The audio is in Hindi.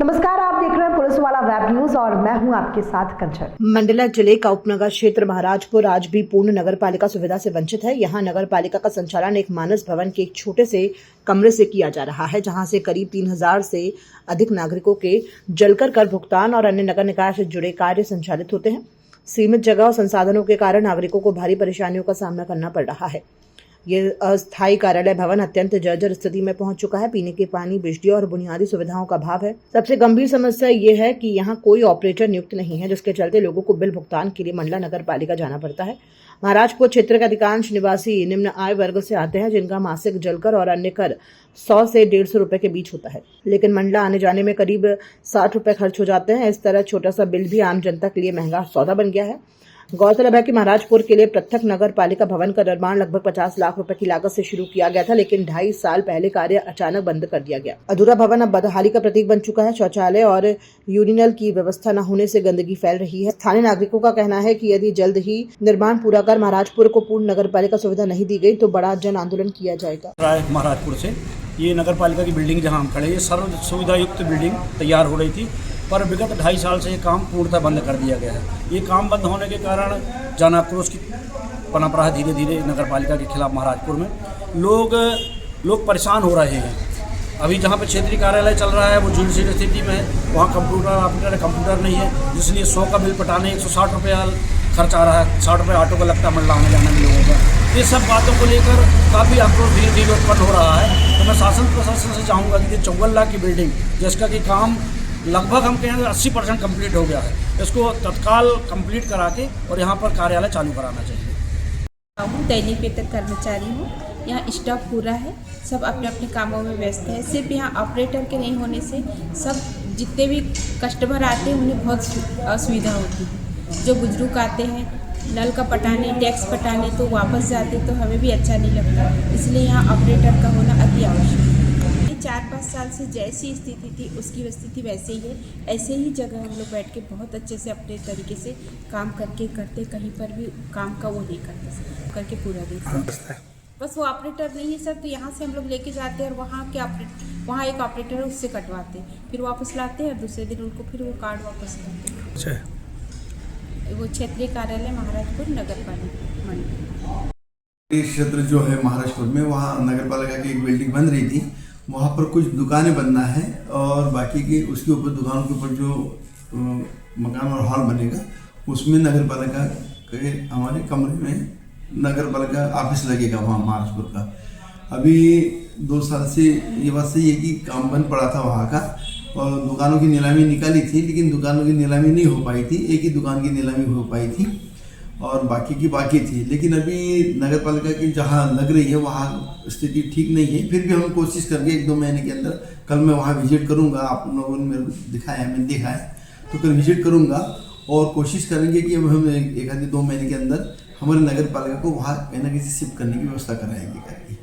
नमस्कार, आप देख रहे हैं पुलिस वाला वेब न्यूज और मैं हूं आपके साथ कंचन। मंडला जिले का उपनगर क्षेत्र महाराजपुर आज भी पूर्ण नगर पालिका सुविधा से वंचित है। यहाँ नगर पालिका का संचालन एक मानस भवन के एक छोटे से कमरे से किया जा रहा है, जहाँ से करीब 3000 से अधिक नागरिकों के जलकर कर भुगतान और अन्य नगर निकाय से जुड़े कार्य संचालित होते हैं। सीमित जगह और संसाधनों के कारण नागरिकों को भारी परेशानियों का सामना करना पड़ रहा है। ये अस्थायी कार्यालय भवन अत्यंत जर्जर स्थिति में पहुंच चुका है। पीने के पानी, बिजली और बुनियादी सुविधाओं का अभाव है। सबसे गंभीर समस्या ये है कि यहाँ कोई ऑपरेटर नियुक्त नहीं है, जिसके चलते लोगों को बिल भुगतान के लिए मंडला नगर पालिका जाना पड़ता है। महाराजपुर क्षेत्र के अधिकांश निवासी निम्न आय वर्ग से आते हैं, जिनका मासिक जलकर और अन्य कर 100 से 150 रुपए के बीच होता है, लेकिन मंडला आने जाने में करीब 60 रुपए खर्च हो जाते हैं। इस तरह छोटा सा बिल भी आम जनता के लिए महंगा सौदा बन गया है। गौरतलब है कि महाराजपुर के लिए पृथक नगर पालिका भवन का निर्माण लगभग 50 लाख रुपए की लागत से शुरू किया गया था, लेकिन 2.5 साल पहले कार्य अचानक बंद कर दिया गया। अधूरा भवन अब बदहाली का प्रतीक बन चुका है। शौचालय और यूरिनल की व्यवस्था न होने से गंदगी फैल रही है। स्थानीय नागरिकों का कहना है कि यदि जल्द ही निर्माण पूरा कर महाराजपुर को पूर्ण नगर पालिका सुविधा नहीं दी गई तो बड़ा जन आंदोलन किया जाएगा। महाराजपुर से ये नगर पालिका की बिल्डिंग जहाँ हम खड़े, ये सर्व सुविधा युक्त बिल्डिंग तैयार हो रही थी, पर विगत 2.5 साल से ये काम पूर्णतः बंद कर दिया गया है। ये काम बंद होने के कारण जन आक्रोश की पनप रहा है धीरे धीरे नगर पालिका के खिलाफ। महाराजपुर में लोग परेशान हो रहे हैं। अभी जहाँ पे क्षेत्रीय कार्यालय चल रहा है वो जुडिशियल स्थिति में है, वहाँ कंप्यूटर नहीं है, जिसलिए 100 का बिल पटाने 160 रुपये खर्च आ रहा है। 60 रुपये ऑटो का लगता है मंडला आने जाने में लोगों का। ये सब बातों को लेकर काफ़ी आक्रोश धीरे धीरे उत्पन्न हो रहा है। तो मैं शासन प्रशासन से चाहूँगा कि 54 लाख की बिल्डिंग, जिसका कि काम लगभग हम कहें 80% कम्प्लीट हो गया है, इसको तत्काल कंप्लीट करा के और यहाँ पर कार्यालय चालू कराना चाहिए। दैनिक वेतन कर्मचारी हूँ। यहाँ स्टाफ पूरा है, सब अपने अपने कामों में व्यस्त है। सिर्फ यहाँ ऑपरेटर के नहीं होने से सब जितने भी कस्टमर आते हैं उन्हें बहुत असुविधा होती है। जो बुजुर्ग आते हैं नल का पटाने, टैक्स पटाने, तो वापस जाते तो हमें भी अच्छा नहीं लगता। इसलिए यहाँ ऑपरेटर का होना अति आवश्यक है। 4-5 साल से जैसी स्थिति थी उसकी स्थिति वैसे ही है। ऐसे ही जगह हम लोग बैठ के बहुत अच्छे से अपने तरीके से काम करते, कहीं पर भी काम का वो नहीं करके पूरा देते। बस वो ऑपरेटर नहीं है सर, तो यहाँ से हम लोग लेके जाते हैं और वहाँ एक ऑपरेटर है, उससे कटवाते हैं, फिर वापस लाते हैं और दूसरे दिन उनको फिर वो कार्ड वापस करते हैं। वो क्षेत्रीय कार्यालय महाराजपुर नगर पालिका मंडल क्षेत्र जो है महाराजपुर में, वहाँ नगर पालिका की एक बिल्डिंग बन रही थी। वहाँ पर कुछ दुकानें बनना है और बाकी की उसके ऊपर दुकानों के ऊपर जो मकान और हॉल बनेगा उसमें नगर पालिका के हमारे कमरे में नगर पालिका ऑफिस लगेगा वहाँ महाराजपुर का। अभी 2 साल से ये बात सही है कि काम बंद पड़ा था वहाँ का, और दुकानों की नीलामी निकाली थी, लेकिन दुकानों की नीलामी नहीं हो पाई थी। एक ही दुकान की नीलामी हो पाई थी और बाकी की बाकी थी। लेकिन अभी नगर पालिका की जहाँ लग रही है वहाँ स्थिति ठीक नहीं है। फिर भी हम कोशिश करके 1-2 महीने के अंदर, कल मैं वहाँ विजिट करूँगा, आप लोगों ने मेरे को दिखाया, मैंने देखा है, तो कल विजिट करूँगा और कोशिश करेंगे कि अब हम 1-2 महीने के अंदर हमारे नगर पालिका को वहाँ कहीं ना कहीं शिफ्ट करने की व्यवस्था कराएंगे।